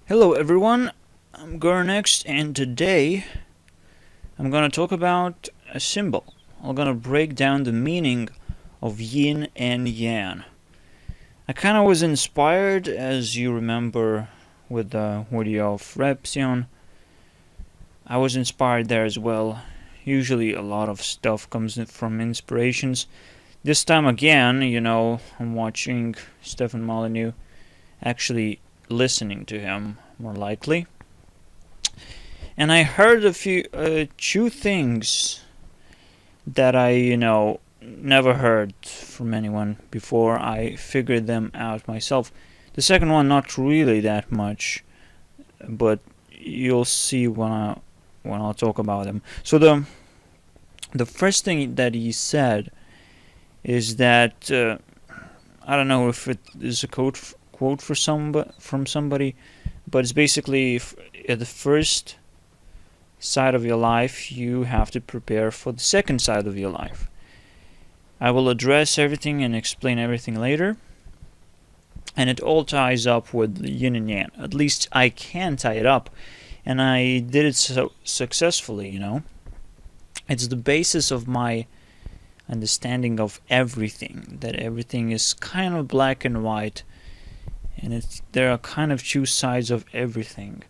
Hello everyone, I'm Next, and today I'm gonna talk about a symbol. I'm gonna break down the meaning of Yin and Yang. I kinda was inspired, as you remember, with the video of Repsion. I was inspired there as well. Usually a lot of stuff comes from inspirations. This time again, I'm watching Stefan Molyneux, actually listening to him more likely. And I heard two things that I, never heard from anyone before. I figured them out myself. The second one, not really that much, but you'll see when I'll talk about them. So the first thing that he said is that I don't know if it is a quote from somebody, but it's basically at the first side of your life, you have to prepare for the second side of your life. I will address everything and explain everything later, and it all ties up with the yin and yang. At least I can tie it up, and I did it so successfully, It's the basis of my understanding of everything, that everything is kind of black and white, and there are kind of two sides of everything.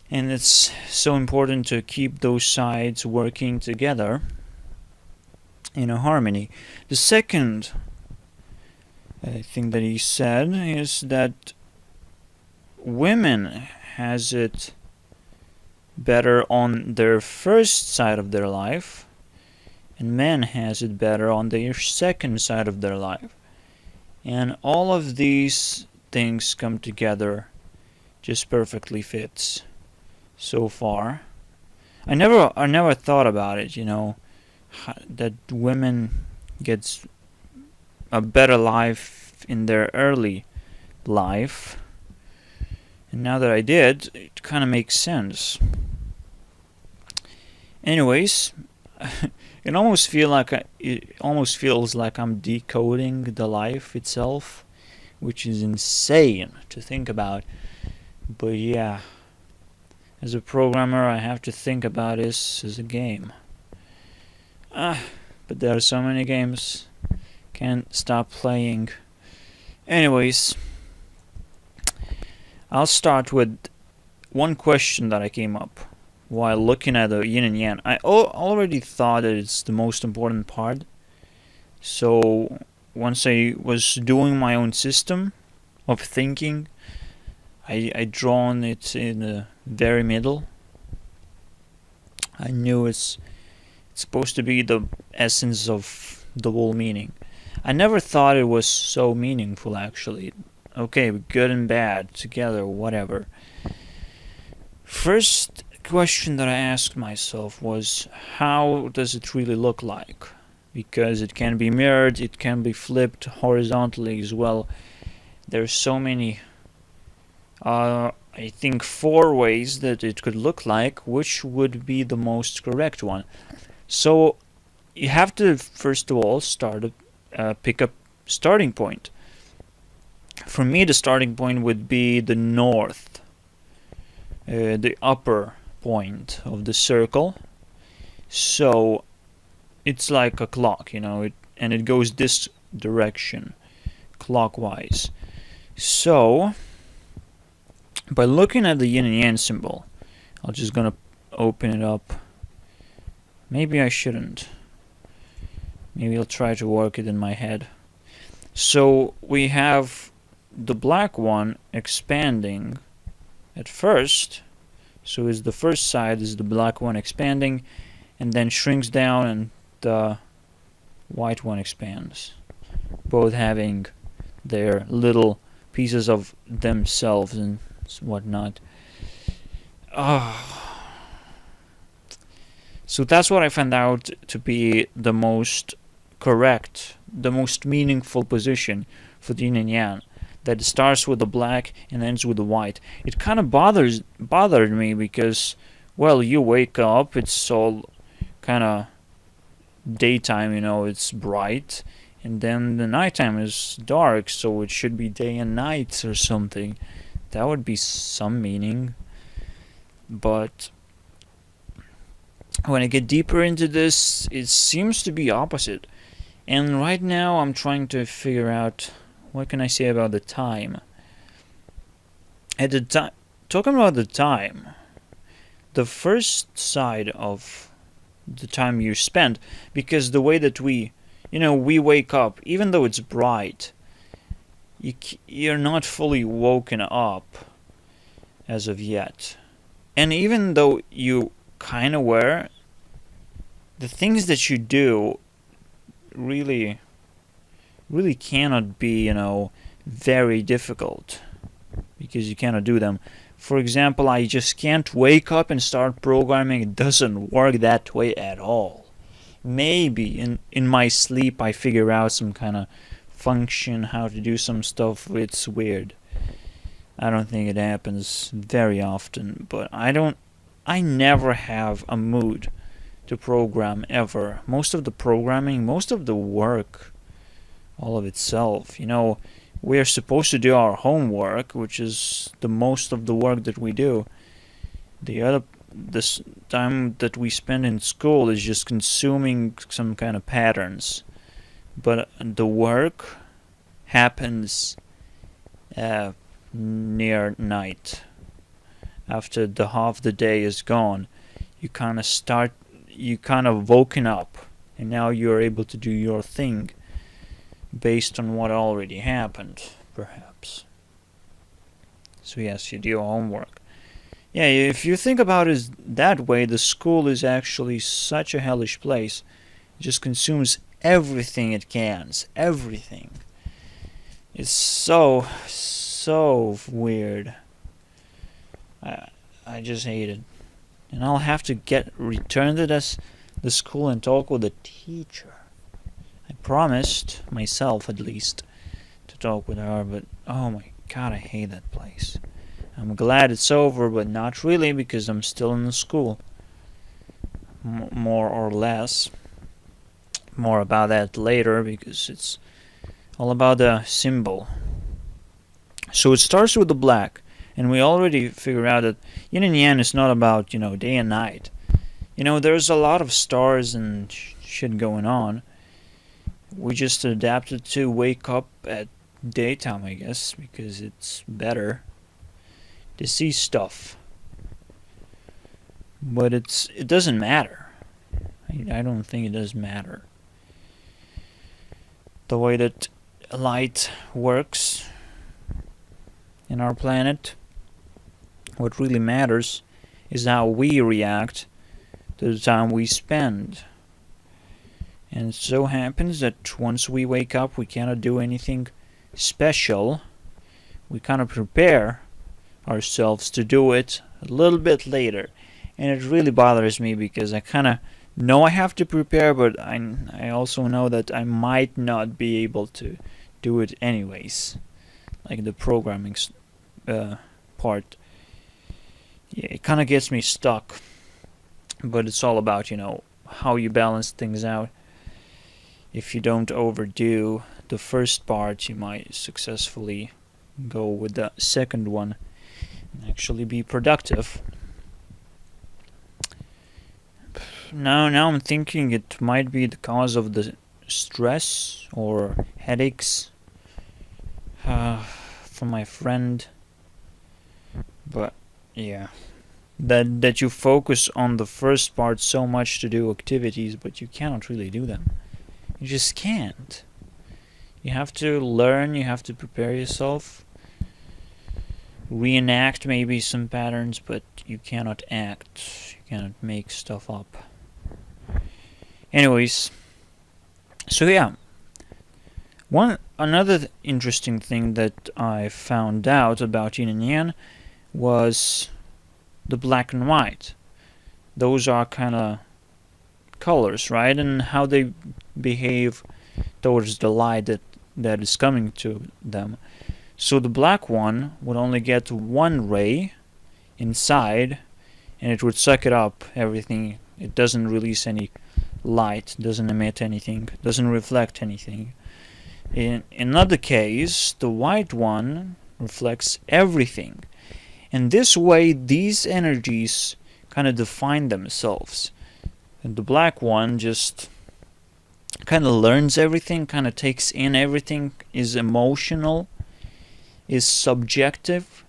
And it's so important to keep those sides working together in a harmony. The second thing that he said is that women has it better on their first side of their life, and men has it better on their second side of their life. And all of these things come together, just perfectly fits. So far, I never thought about it, that women gets a better life in their early life, and now that I did, it kind of makes sense. Anyways, it almost feels like I'm decoding the life itself, which is insane to think about. But yeah. As a programmer, I have to think about this as a game. But there are so many games. Can't stop playing. Anyways, I'll start with one question that I came up while looking at the yin and yang. I already thought that it's the most important part. So once I was doing my own system of thinking, I drawn it in the very middle. I knew it's supposed to be the essence of the whole meaning. I never thought it was so meaningful, actually. Okay, good and bad together, whatever. First question that I asked myself was, how does it really look like? Because it can be mirrored, it can be flipped horizontally as well. There's so many I think 4 ways that it could look like, which would be the most correct one. So you have to first of all pick a starting point. For me, the starting point would be the north, the upper point of the circle. So it's like a clock, and it goes this direction, clockwise. So by looking at the yin and yang symbol, I'm just gonna open it up. Maybe I shouldn't. Maybe I'll try to work it in my head. So we have the black one expanding at first. So the first side is the black one expanding, and then shrinks down, and the white one expands. Both having their little pieces of themselves and whatnot. So that's what I found out to be the most correct, the most meaningful position for the yin and yang. That starts with the black and ends with the white. It kind of bothered me because, well, you wake up, it's all kind of daytime, it's bright, and then the nighttime is dark, so it should be day and night or something. That would be some meaning. But when I get deeper into this, it seems to be opposite. And right now I'm trying to figure out what can I say about the time. At the time, talking about the time, the first side of the time you spend, because the way that we wake up, even though it's bright, you're not fully woken up as of yet. And even though you kind of were, the things that you do really cannot be, very difficult, because you cannot do them. For example, I just can't wake up and start programming. It doesn't work that way at all. Maybe in my sleep I figure out some kind of function, how to do some stuff. It's weird. I don't think it happens very often, but I never have a mood to program ever. Most of the programming, most of the work, all of itself, we're supposed to do our homework, which is the most of the work that we do. This time that we spend in school is just consuming some kind of patterns. But the work happens near night. After the half the day is gone, you kind of woken up, and now you're able to do your thing based on what already happened, perhaps. So yes, you do your homework. Yeah, if you think about it that way, the school is actually such a hellish place. It just consumes everything it can. Everything. It's so weird. I just hate it. And I'll have to return to the school and talk with the teacher. I promised myself, at least, to talk with her, but oh my god, I hate that place. I'm glad it's over, but not really, because I'm still in the school. More or less. More about that later, because it's all about the symbol. So it starts with the black, and we already figured out that Yin and Yang is not about, day and night. There's a lot of stars and shit going on. We just adapted to wake up at daytime, I guess, because it's better to see stuff. But it doesn't matter. I don't think it does matter. The way that light works in our planet, what really matters is how we react to the time we spend. And it so happens that once we wake up, we cannot do anything special. We kind of prepare ourselves to do it a little bit later. And it really bothers me, because I kind of know I have to prepare, but I also know that I might not be able to do it anyways. Like the programming part. Yeah, it kind of gets me stuck. But it's all about, how you balance things out. If you don't overdo the first part, you might successfully go with the second one and actually be productive. Now I'm thinking it might be the cause of the stress or headaches from my friend. But yeah, that you focus on the first part so much to do activities, but you cannot really do them. You just can't. You have to learn, you have to prepare yourself, reenact maybe some patterns, but you cannot act, you cannot make stuff up. Anyways, so yeah, another interesting thing that I found out about Yin and Yang was the black and white. Those are kind of colors, right? And how they behave towards the light that is coming to them. So the black one would only get one ray inside, and it would suck it up, everything. It doesn't release any light, doesn't emit anything, doesn't reflect anything. In another case, the white one reflects everything. And this way, these energies kind of define themselves. And the black one just kind of learns everything, kind of takes in everything, is emotional, is subjective.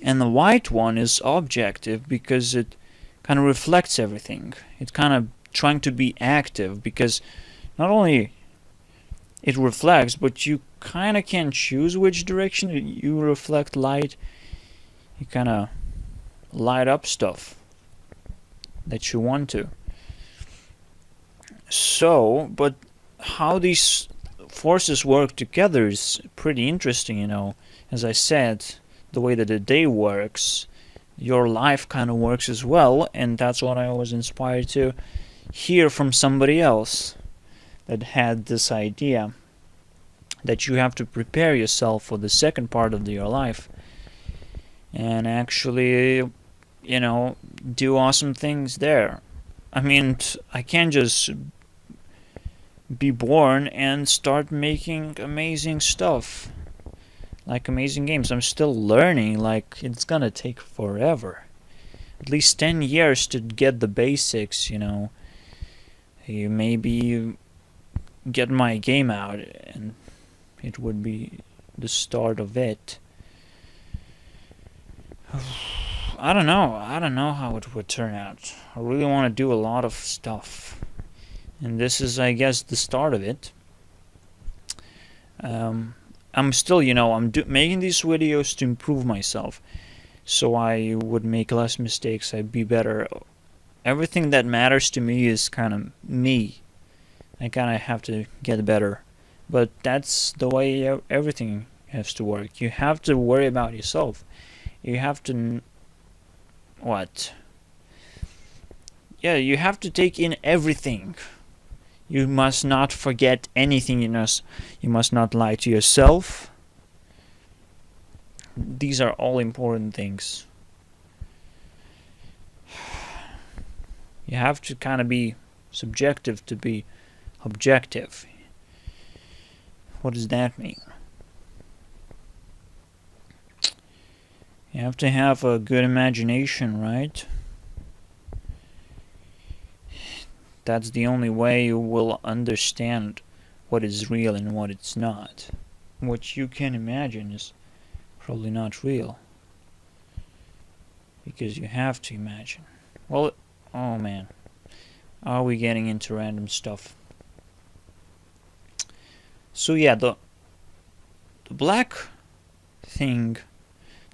And the white one is objective because it kind of reflects everything. It's kind of trying to be active because not only it reflects, but you kind of can choose which direction you reflect light. You kind of light up stuff that you want to. So, but how these forces work together is pretty interesting, you know. As I said, the way that the day works, your life kind of works as well, and that's what I was inspired to hear from somebody else that had this idea that you have to prepare yourself for the second part of your life and actually, you know, do awesome things there. I mean, I can't just be born and start making amazing stuff, like amazing games. I'm still learning, like it's gonna take forever. At least 10 years to get the basics, you know. You maybe get my game out and it would be the start of it. I don't know how it would turn out. I really want to do a lot of stuff. And this is, I guess, the start of it. I'm still, you know, making these videos to improve myself. So I would make less mistakes, I'd be better. Everything that matters to me is kind of me. I kind of have to get better. But that's the way everything has to work. You have to worry about yourself. You have to... What? Yeah, you have to take in everything. You must not forget anything. You must not lie to yourself. These are all important things. You have to kind of be subjective to be objective. What does that mean? You have to have a good imagination, right? That's the only way you will understand what is real and what it's not. What you can imagine is probably not real. Because you have to imagine. Well, oh man. Are we getting into random stuff? So yeah, the black thing,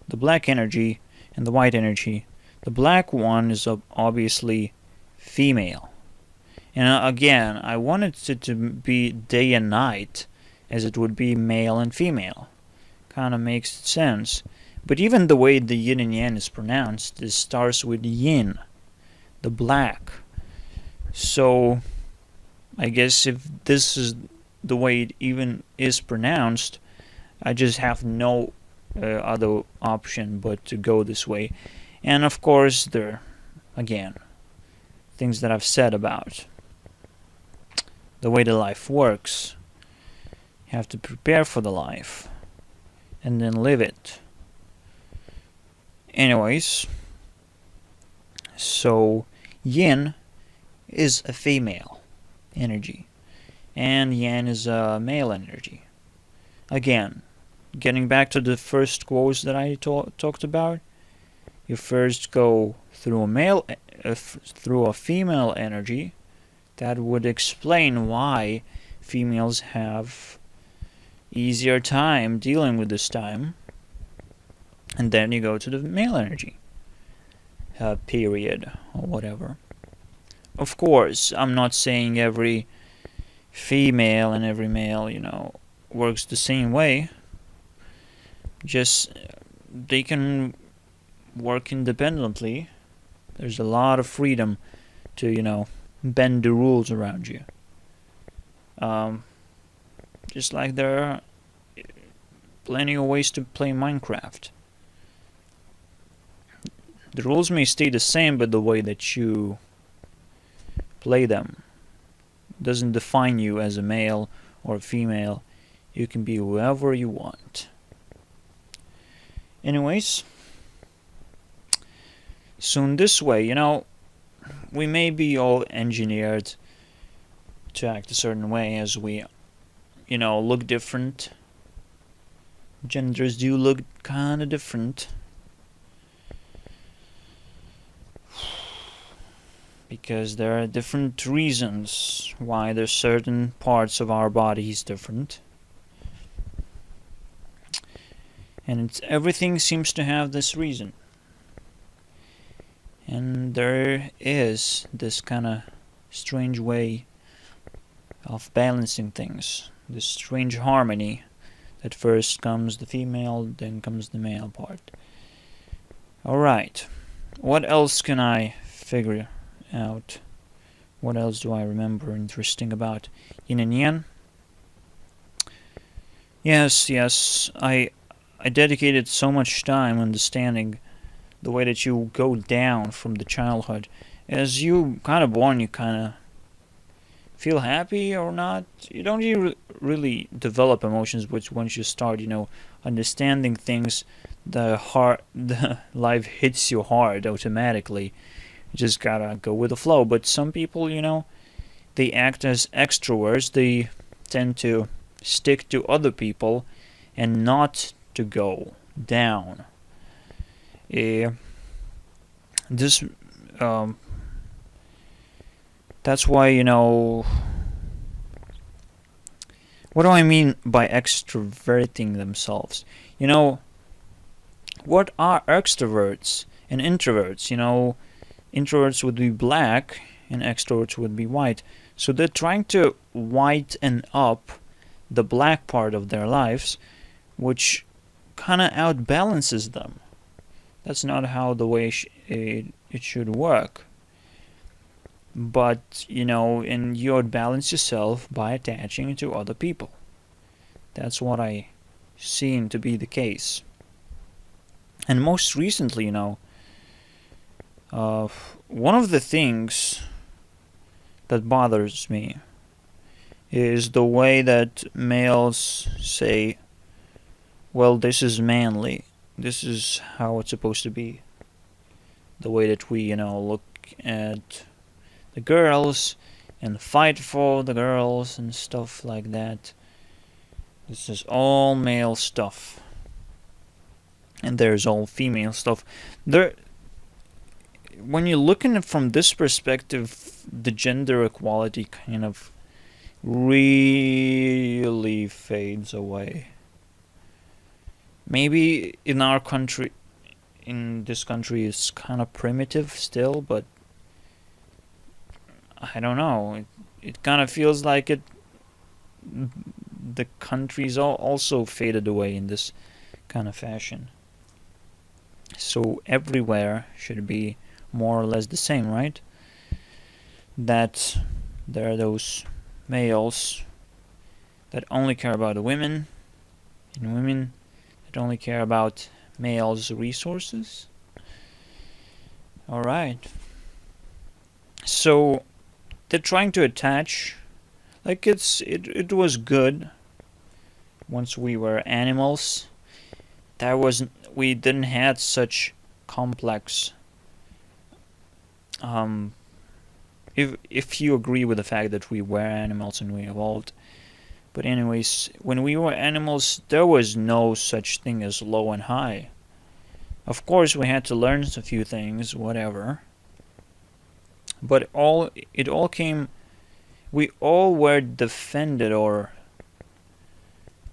the black energy and the white energy. The black one is obviously female. And again, I wanted it to be day and night, as it would be male and female. Kind of makes sense. But even the way the yin and yang is pronounced, it starts with yin, the black. So, I guess if this is the way it even is pronounced, I just have no other option but to go this way. And of course, there, again, things that I've said about the way the life works. You have to prepare for the life and then live it. Anyways, so yin is a female energy and yang is a male energy. Again, getting back to the first quotes that I talked about, you first go through a female energy. That would explain why females have easier time dealing with this time. And then you go to the male energy period or whatever. Of course, I'm not saying every female and every male, you know, works the same way. Just they can work independently. There's a lot of freedom to, you know, bend the rules around you. Just like there are plenty of ways to play Minecraft. The rules may stay the same, but the way that you play them doesn't define you as a male or a female. You can be whoever you want. Anyways, so in this way, we may be all engineered to act a certain way as we, look different. Genders do look kind of different. Because there are different reasons why there's certain parts of our bodies different. And everything seems to have this reason. And there is this kind of strange way of balancing things. This strange harmony that first comes the female, then comes the male part. Alright. What else can I figure out? What else do I remember interesting about Yin and Yang? Yes, I dedicated so much time understanding the way that you go down from the childhood. As you kind of born, you kind of feel happy or not. You don't really develop emotions, but once you start, understanding things, the life hits you hard automatically. You just gotta go with the flow. But some people, they act as extroverts. They tend to stick to other people and not to go down. That's why, what do I mean by extroverting themselves? What are extroverts and introverts? Introverts would be black and extroverts would be white. So they're trying to whiten up the black part of their lives, which kind of outbalances them. That's not how the way it should work. But, and you outbalance yourself by attaching to other people. That's what I seen to be the case. And most recently, one of the things that bothers me is the way that males say, well, this is manly. This is how it's supposed to be. The way that we, look at the girls and fight for the girls and stuff like that. This is all male stuff. And there's all female stuff. When you're looking at it from this perspective, the gender equality kind of really fades away. Maybe in this country it's kind of primitive still, but I don't know. It kind of feels like the country's also faded away in this kind of fashion. So everywhere should be more or less the same, right? That there are those males that only care about the women, and women that only care about males' resources. Alright. So they're trying to attach, like it was good once we were animals. We didn't have such complex, if you agree with the fact that we were animals and we evolved. But anyways, when we were animals, there was no such thing as low and high. Of course, we had to learn a few things, whatever. But we all were defended or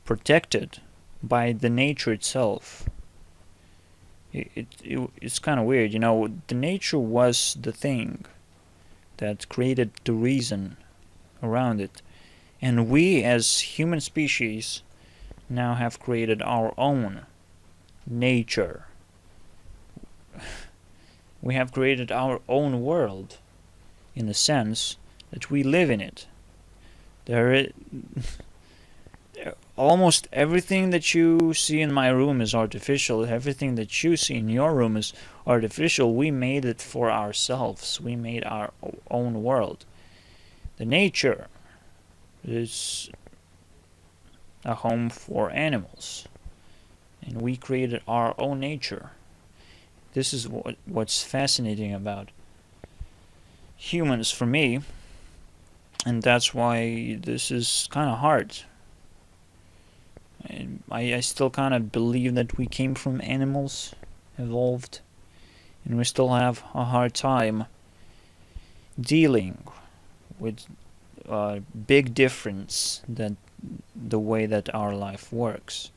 protected by the nature itself. It's kind of weird, the nature was the thing that created the reason around it. And we as human species now have created our own nature. We have created our own world in the sense that we live in it. Almost everything that you see in my room is artificial. Everything that you see in your room is artificial. We made it for ourselves. We made our own world. The nature is a home for animals. and we created our own nature. This is what's fascinating about humans for me, and that's why this is kind of hard. And I still kind of believe that we came from animals, evolved, and we still have a hard time dealing with a big difference that the way that our life works.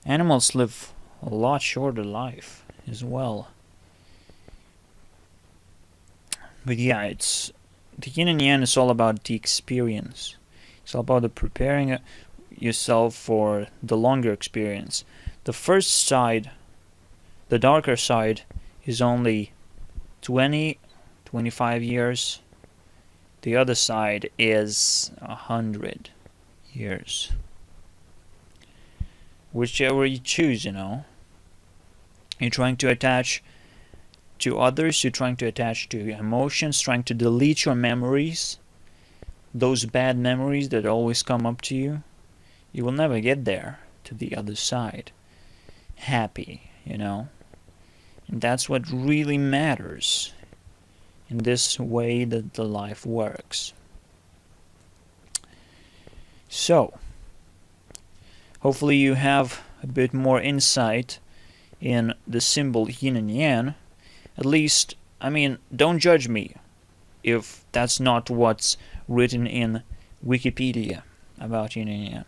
Animals live a lot shorter life as well. But yeah, it's the yin and yang is all about the experience. It's all about the preparing yourself for the longer experience. The first side, the darker side, is only 20, 25 years. The other side is 100 years. Whichever you choose, You're trying to attach to others, you're trying to attach to your emotions, trying to delete your memories, those bad memories that always come up to you. You will never get there to the other side happy, And that's what really matters in this way that the life works. So, hopefully you have a bit more insight in the symbol yin and yang. At least, don't judge me if that's not what's written in Wikipedia about yin and yang.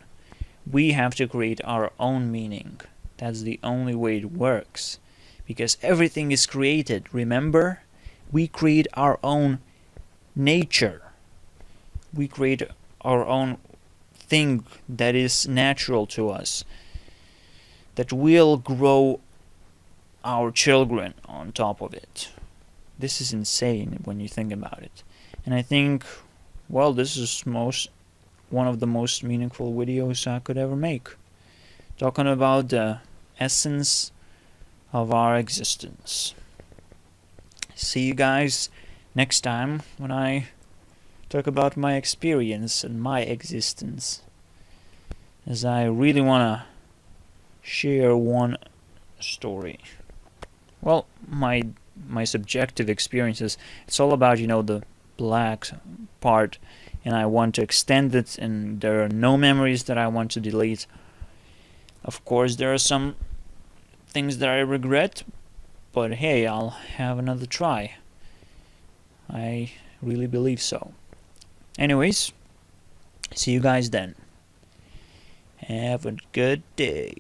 We have to create our own meaning. That's the only way it works. Because everything is created, remember? We create our own nature. We create our own thing that is natural to us, that will grow our children on top of it. This is insane when you think about it. And I think, this is one of the most meaningful videos I could ever make. Talking about the essence of our existence. See you guys next time when I talk about my experience and my existence, as I really want to share one story. Well, my subjective experiences, it's all about, the black part, and I want to extend it, and there are no memories that I want to delete. Of course, there are some things that I regret, but hey, I'll have another try. I really believe so. Anyways, see you guys then. Have a good day.